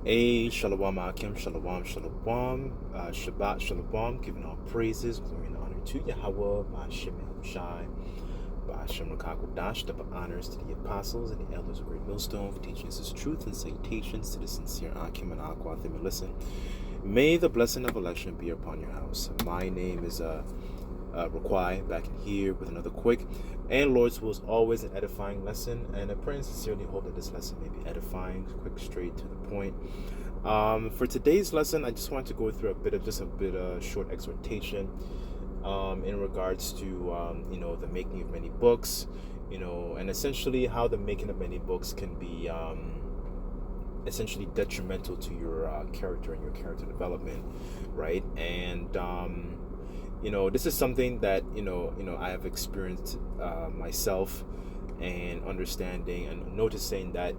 Shalom Akim, Shalom, Shalom, Shabbat, Shalom, giving all praises, glory and honor to Yahweh, Ba'ashem Shai, Ba'ashem Rakakodash, double honors to the apostles and the elders of Great Millstone for teaching us his truth, and salutations to the sincere Akim and Aquathim. And listen, may the blessing of election be upon your house. My name is Raquai, back in here with another quick and Lord's will is always an edifying lesson, and I pray and sincerely hope that this lesson may be edifying, quick, straight to the point. For today's lesson, I just want to go through a bit of short exhortation in regards to the making of many books, and essentially how the making of many books can be essentially detrimental to your character and your character development, right? And this is something that I have experienced myself, and understanding and noticing that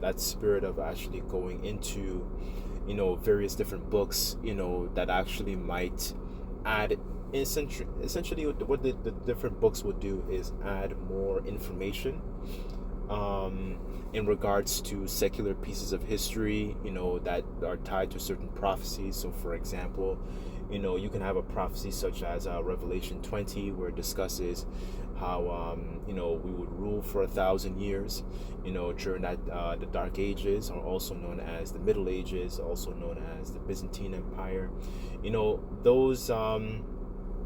that spirit of actually going into various different books that actually might add essentially what the different books will do is add more information in regards to secular pieces of history that are tied to certain prophecies. So for example, you can have a prophecy such as Revelation 20, where it discusses how we would rule for 1,000 years during that the Dark Ages, or also known as the Middle Ages, also known as the Byzantine Empire. Those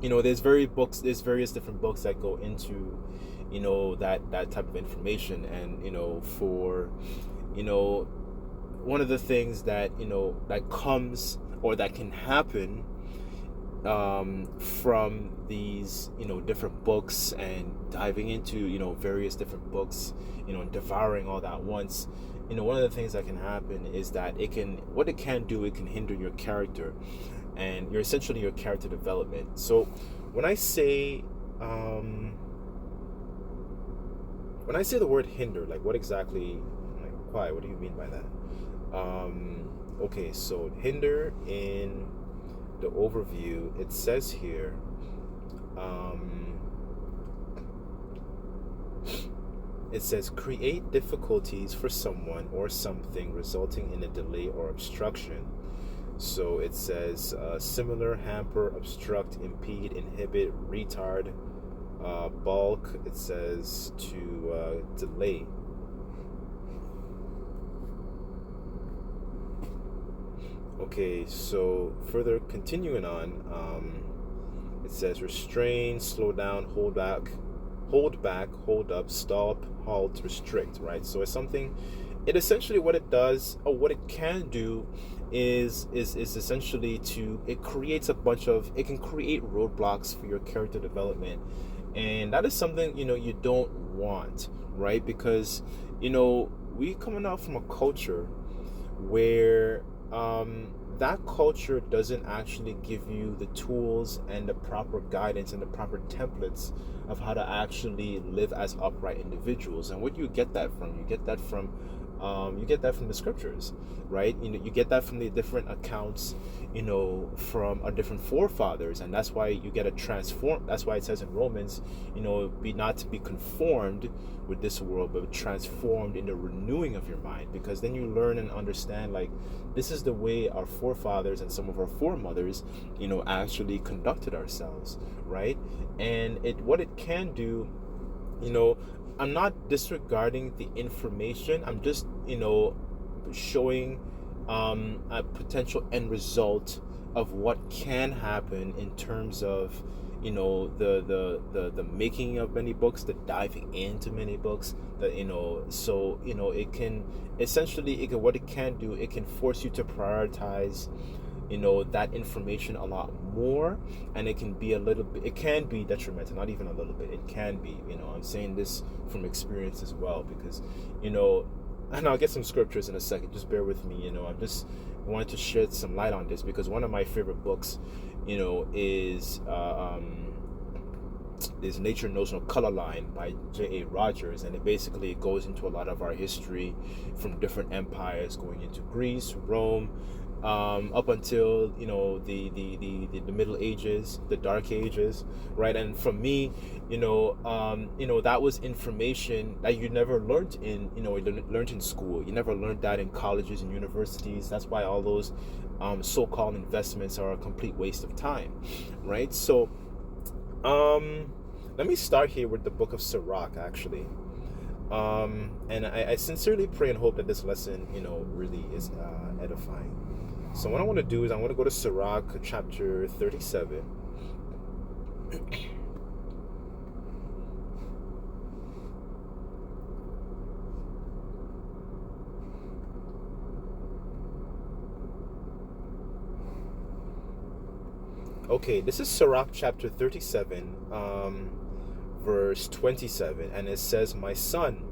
there's various different books that go into that type of information. And for one of the things that that comes or that can happen from these different books, and diving into various different books and devouring all that once, one of the things that can happen is that it can hinder your character and your character development. So when I say the word hinder, like what exactly, why, what do you mean by that? Okay, so hinder, in the overview, it says here, it says create difficulties for someone or something, resulting in a delay or obstruction. So it says similar, hamper, obstruct, impede, inhibit, retard, balk. It says to delay. Okay, so further continuing on, it says restrain, slow down, hold back, hold up, stop, halt, restrict, right? So it's something, it essentially what it does, or what it can do, is essentially it can create roadblocks for your character development. And that is something you don't want, right? Because we coming out from a culture where that culture doesn't actually give you the tools and the proper guidance and the proper templates of how to actually live as upright individuals. And where do you get that from? You get that from the scriptures, right? You get that from the different accounts, from our different forefathers. And that's why you get a transform. That's why it says in Romans, be not to be conformed with this world, but transformed in the renewing of your mind. Because then you learn and understand, like, this is the way our forefathers and some of our foremothers actually conducted ourselves, right? And what it can do, I'm not disregarding the information. I'm just, showing a potential end result of what can happen in terms of, the making of many books, the diving into many books, that so it can essentially, what it can do, it can force you to prioritize that information a lot more, and it can be detrimental. Not even a little bit, it can be. I'm saying this from experience as well, because and I'll get some scriptures in a second, just bear with me. I'm just wanted to shed some light on this, because one of my favorite books is Nature Knows No Color Line by J.A. Rogers. And it goes into a lot of our history from different empires, going into Greece, Rome, up until the Middle Ages, the Dark Ages, right? And for me, that was information that you never learned learned in school. You never learned that in colleges and universities. That's why all those so-called investments are a complete waste of time, right? So let me start here with the book of Sirach, actually. And I sincerely pray and hope that this lesson, really is edifying. So what I want to do is I want to go to Sirach chapter 37. Okay, this is Sirach chapter 37, verse 27, and it says, "My son,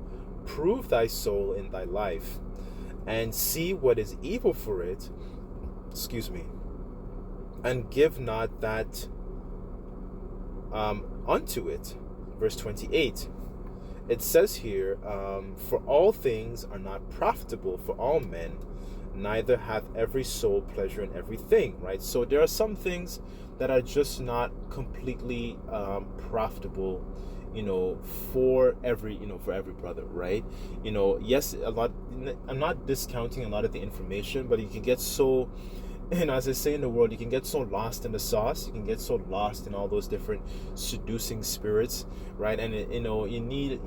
prove thy soul in thy life, and see what is evil for it, and give not that unto it." Verse 28, it says here, "For all things are not profitable for all men, neither hath every soul pleasure in everything," right? So there are some things that are just not completely profitable, for every brother, right? Yes, I'm not discounting a lot of the information, but you can get so, as I say in the world, you can get so lost in the sauce, you can get so lost in all those different seducing spirits, right? And you need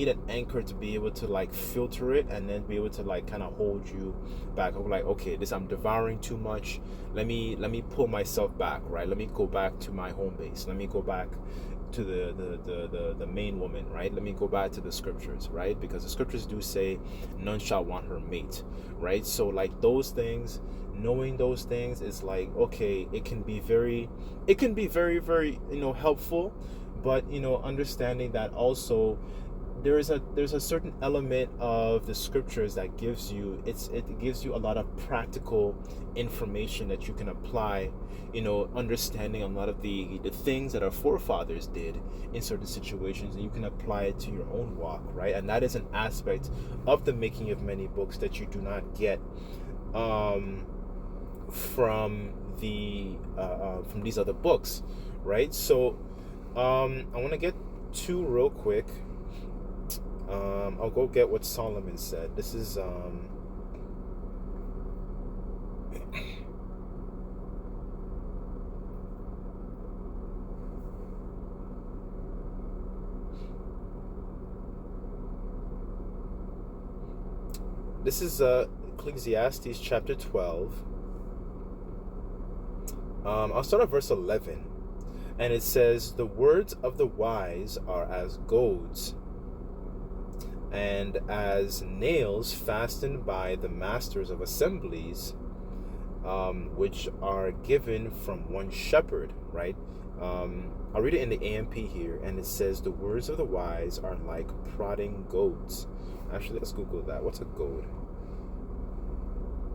an anchor to be able to like filter it, and then be able to like kind of hold you back. I'm like, okay, I'm devouring too much. Let me pull myself back, right? Let me go back to my home base. Let me go back to the main woman, right? Let me go back to the scriptures, right? Because the scriptures do say none shall want her mate, right? So like those things, knowing those things is like, okay, it can be very, very helpful, but understanding that also there's a certain element of the scriptures that gives you a lot of practical information that you can apply, understanding a lot of the things that our forefathers did in certain situations, and you can apply it to your own walk, right? And that is an aspect of the making of many books that you do not get from these other books, right? So I want to get to real quick. I'll go get what Solomon said. This is Ecclesiastes chapter 12. I'll start at verse 11, and it says, "The words of the wise are as goads, and as nails fastened by the masters of assemblies, which are given from one shepherd," right? I'll read it in the AMP here, and it says, "The words of the wise are like prodding goads." Actually, let's Google that. What's a goad?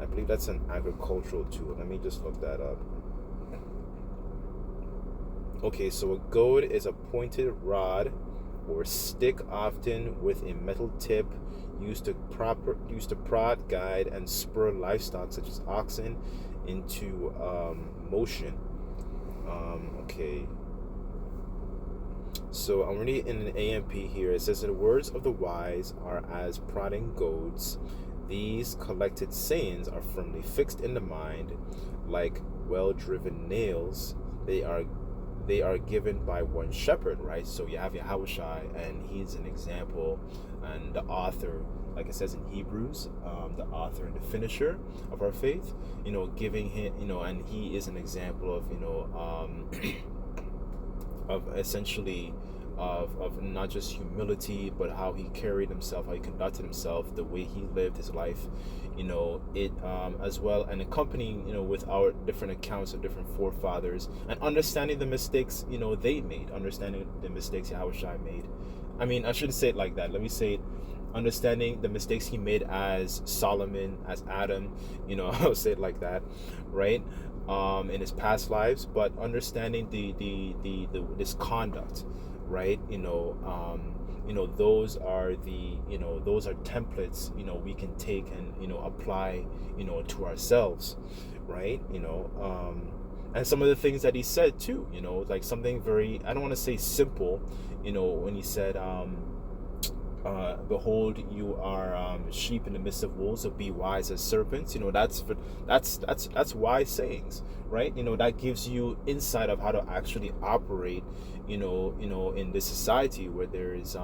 I believe that's an agricultural tool. Let me just look that up. Okay, so a goad is a pointed rod or stick, often with a metal tip, used to prod, guide, and spur livestock such as oxen into motion. Okay. So I'm reading in an AMP here. It says, "The words of the wise are as prodding goads. These collected sayings are firmly fixed in the mind, like well-driven nails. They are given by one shepherd," right? So you have Yahushua, and he's an example, and the author, like it says in Hebrews, the author and the finisher of our faith, giving him, and he is an example of, of essentially of not just humility, but how he carried himself, how he conducted himself, the way he lived his life, as well, and accompanying, with our different accounts of different forefathers, and understanding the mistakes, they made, understanding the mistakes Yahushua made. I mean, I shouldn't say it like that. Let me say it, understanding the mistakes he made as Solomon, as Adam, I'll say it like that, right? In his past lives, but understanding this conduct, right? those are those are templates, we can take and, apply, to ourselves, right? And some of the things that he said too, like something very, I don't want to say simple, when he said, behold, you are sheep in the midst of wolves, so be wise as serpents. That's wise sayings, right? That gives you insight of how to actually operate, in this society where there is,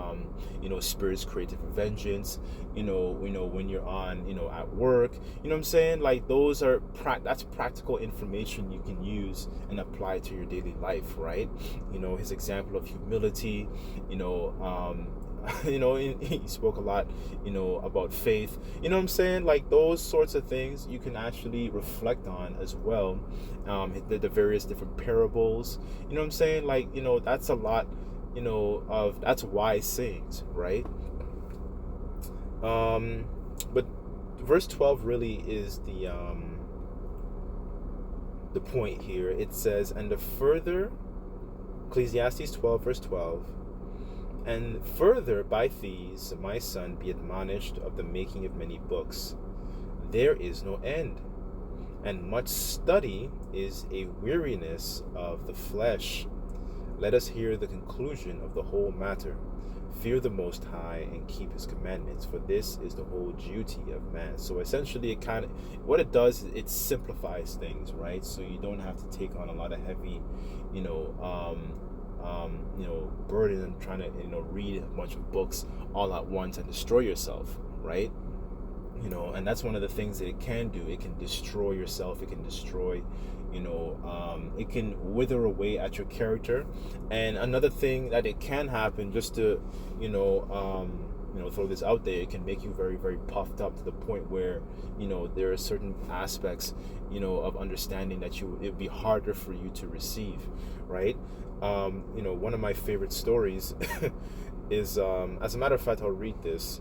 spirits created for vengeance. When you're on, at work, what I'm saying? Like those are that's practical information you can use and apply to your daily life, right? His example of humility, he spoke a lot, about faith. What I'm saying? Like those sorts of things you can actually reflect on as well. The various different parables. What I'm saying? Like, that's a lot, that's wise sayings, right? But verse 12 really is the point here. It says, and the further, Ecclesiastes 12 verse 12, and further by these, my son, be admonished of the making of many books. There is no end, and much study is a weariness of the flesh. Let us hear the conclusion of the whole matter. Fear the Most High and keep His commandments, for this is the whole duty of man. So essentially, what it does is it simplifies things, right? So you don't have to take on a lot of heavy, burden and trying to, read a bunch of books all at once and destroy yourself, right? And that's one of the things that it can do. It can destroy yourself. It can destroy, it can wither away at your character. And another thing that it can happen, just to, throw this out there, it can make you very, very puffed up to the point where, there are certain aspects, of understanding that it'd be harder for you to receive, right? One of my favorite stories is, as a matter of fact, I'll read this.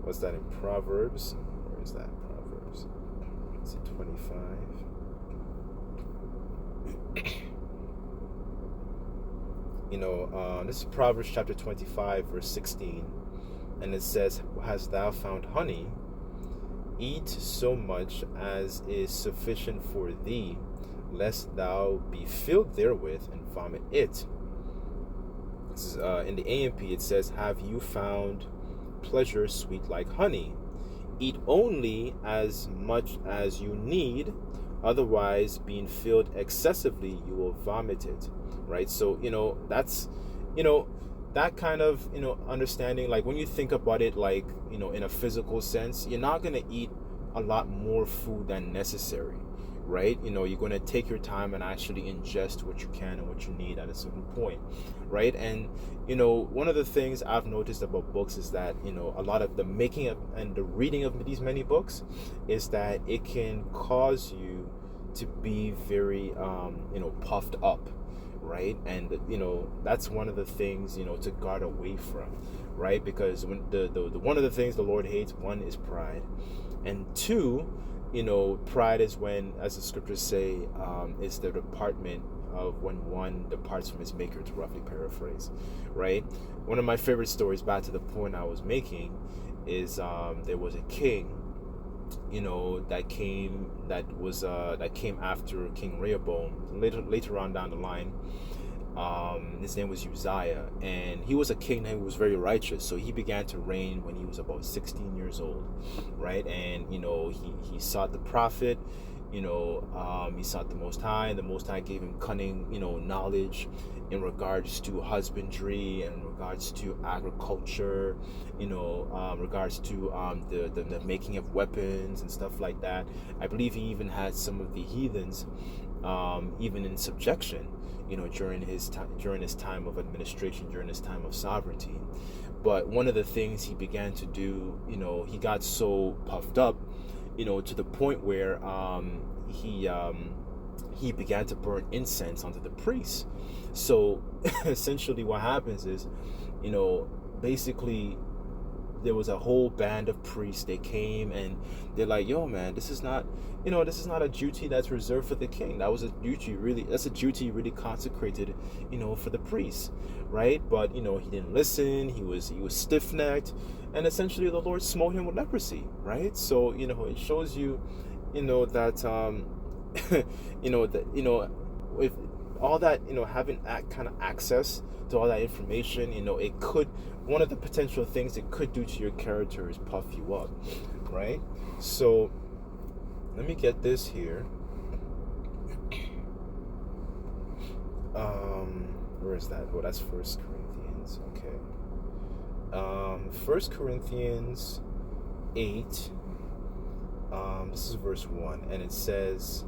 What's that in Proverbs? Where is that? Proverbs. Is it 25? This is Proverbs chapter 25, verse 16. And it says, hast thou found honey? Eat so much as is sufficient for thee, lest thou be filled therewith and vomit it. This is, in the AMP, it says, have you found pleasure sweet like honey? Eat only as much as you need, otherwise being filled excessively you will vomit it, right? So that's that kind of understanding, like when you think about it, like in a physical sense, you're not going to eat a lot more food than necessary, right? You're going to take your time and actually ingest what you can and what you need at a certain point, right? And one of the things I've noticed about books is that a lot of the making of and the reading of these many books is that it can cause you to be very puffed up, right? And that's one of the things to guard away from, right? Because when the one of the things the Lord hates, one is pride, and two, pride is when, as the scriptures say, is the department of when one departs from his maker, to roughly paraphrase, right? One of my favorite stories, back to the point I was making, is there was a king that came after King Rehoboam later on down the line. His name was Uzziah, and he was a king who was very righteous. So he began to reign when he was about 16 years old, right? And he sought the prophet, he sought the Most High, and the Most High gave him cunning, knowledge in regards to husbandry and in regards to agriculture, regards to the making of weapons and stuff like that. I believe he even had some of the heathens even in subjection, during his time of administration, during his time of sovereignty. But one of the things he began to do, he got so puffed up, to the point where he began to burn incense onto the priests. So essentially what happens is, basically there was a whole band of priests. They came and they're like, yo man, this is not a duty that's reserved for the king. That's a duty really consecrated, for the priests, right? But he didn't listen. He was stiff-necked, and essentially the Lord smote him with leprosy, right? So it shows you, that with all that, having that kind of access to all that information, it could, one of the potential things it could do to your character is puff you up, right? So let me get this here. Where is that? Oh, that's 1 Corinthians. Okay. 1 Corinthians 8. This is verse 1, and it says,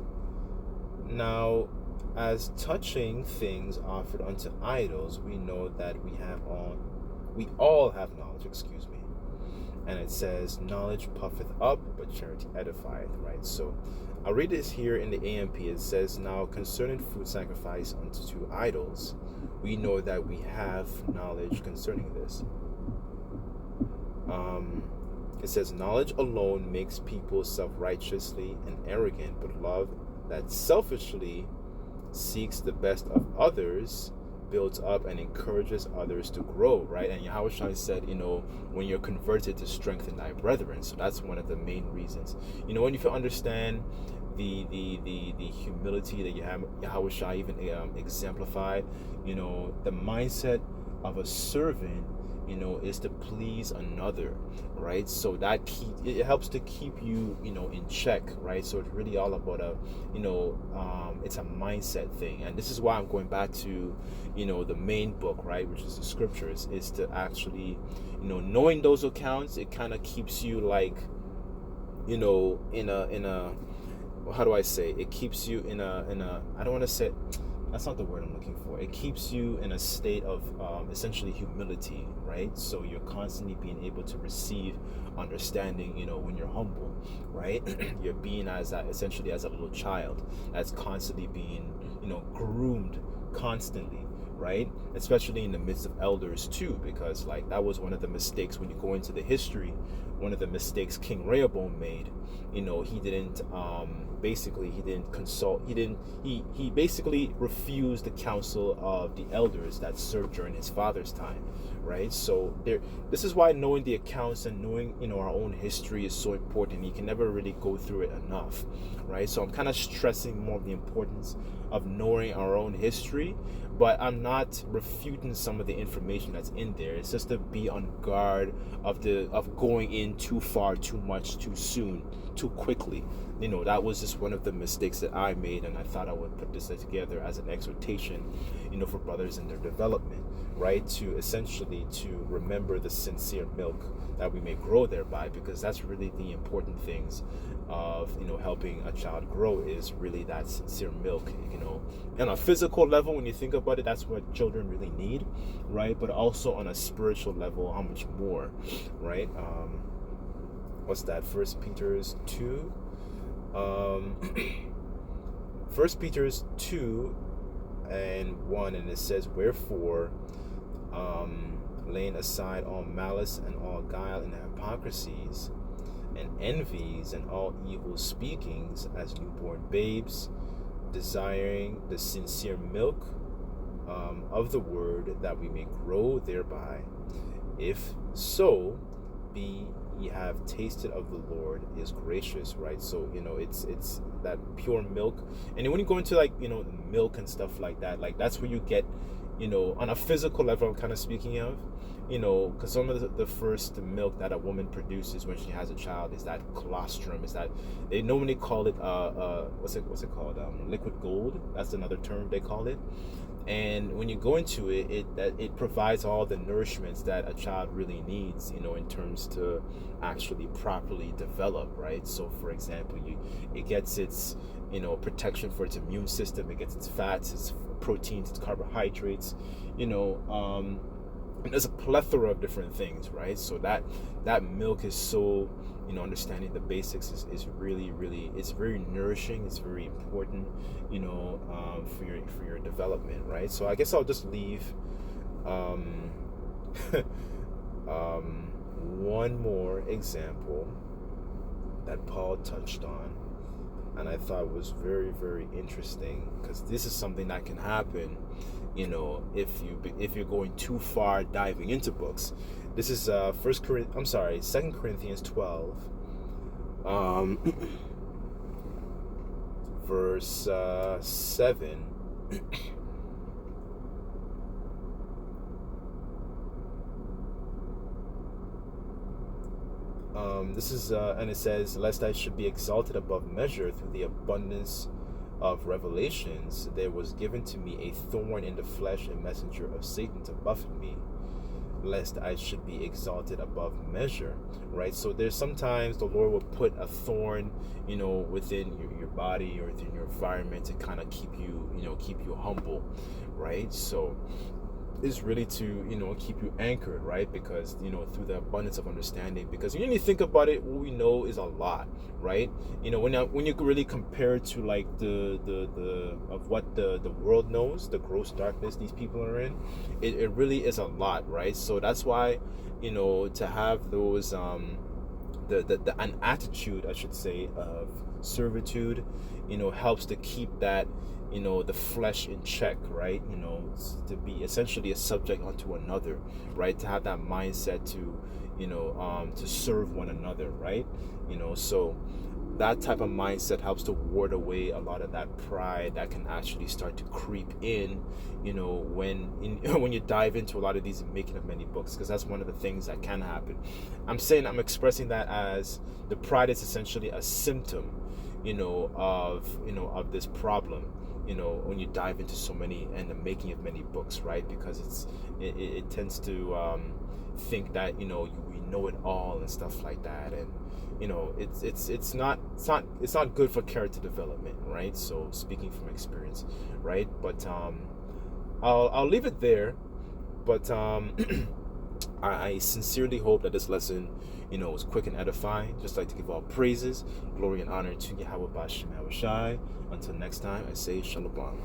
"Now, as touching things offered unto idols, we know that we all have knowledge." Excuse me. And it says, "Knowledge puffeth up, but charity edifieth." Right. So, I'll read this here in the AMP. It says, "Now concerning food sacrificed unto idols, we know that we have knowledge concerning this." It says, "Knowledge alone makes people self-righteously and arrogant, but love that selfishly seeks the best of others builds up and encourages others to grow," right? And Yahushua said, when you're converted, to strengthen thy brethren. So that's one of the main reasons. When you understand the humility that Yahushua even exemplified, the mindset of a servant, is to please another, right? So that it helps to keep you, in check, right? So it's really all about it's a mindset thing. And this is why I'm going back to, the main book, right? Which is the scriptures, is to actually, knowing those accounts, it kind of keeps you like, in a, how do I say? It keeps you in a, I don't want to say, that's not the word I'm looking for. It keeps you in a state of essentially humility, right? So you're constantly being able to receive understanding, when you're humble, right? You're being essentially as a little child that's constantly being, groomed constantly, right? Especially in the midst of elders too, because like that was one of the mistakes when you go into the history. One of the mistakes King Rehoboam made, he didn't consult. He basically refused the counsel of the elders that served during his father's time, right? So this is why knowing the accounts and knowing, our own history is so important. You can never really go through it enough, right? So I'm kind of stressing more of the importance of knowing our own history, but I'm not refuting some of the information that's in there. It's just to be on guard of going in too far, too much, too soon, too quickly. That was just one of the mistakes that I made, and I thought I would put this together as an exhortation, for brothers in their development, right? To essentially to remember the sincere milk that we may grow thereby, because that's really the important things of, helping a child grow, is really that sincere milk, on a physical level. When you think about it, that's what children really need, right? But also on a spiritual level, how much more, right? What's that? 1 Peter's 2. 1 Peter's 2 and 1, and it says, "Wherefore, laying aside all malice and all guile and hypocrisies and envies and all evil speakings, as newborn babes, desiring the sincere milk of the word, that we may grow thereby, if so be ye have tasted of the Lord is gracious," right? So it's that pure milk. And when you go into like milk and stuff like that, like that's where you get, on a physical level, I'm kind of speaking of, because some of the first milk that a woman produces when she has a child is that colostrum. Is that they normally call it what's it called, liquid gold. That's another term they call it. And when you go into it provides all the nourishments that a child really needs, in terms to actually properly develop, right? So, for example, it gets its, protection for its immune system. It gets its fats, its proteins, its carbohydrates, and there's a plethora of different things, right? So that milk is so, understanding the basics is really, really, it's very nourishing. It's very important, for your development, right? So I guess I'll just leave one more example that Paul touched on, and I thought was very, very interesting, because this is something that can happen, if you're going too far diving into books. This is 2 Corinthians 12, verse 7. And it says, "Lest I should be exalted above measure through the abundance of revelations, there was given to me a thorn in the flesh, a messenger of Satan to buffet me, lest I should be exalted above measure." Right? So there's sometimes the Lord will put a thorn, within your body or within your environment to kind of keep you humble, right? So is really to keep you anchored, right? Because through the abundance of understanding, because when you think about it, what we know is a lot, right? When you really compare it to like the of what the world knows, the gross darkness these people are in, it really is a lot, right? So that's why to have those an attitude, I should say, of servitude, helps to keep that the flesh in check, right? To be essentially a subject unto another, right? To have that mindset to serve one another, right? So that type of mindset helps to ward away a lot of that pride that can actually start to creep in, when you dive into a lot of these making of many books, because that's one of the things that can happen. I'm expressing that as the pride is essentially a symptom, of this problem, when you dive into so many and the making of many books, right? Because it tends to think that we know it all and stuff like that, and it's not good for character development, right? So speaking from experience, right? But I'll leave it there. But I sincerely hope that this lesson was quick and edifying. Just like to give all praises, glory, and honor to Yahweh Bashem Yahushai. Until next time, I say Shalom.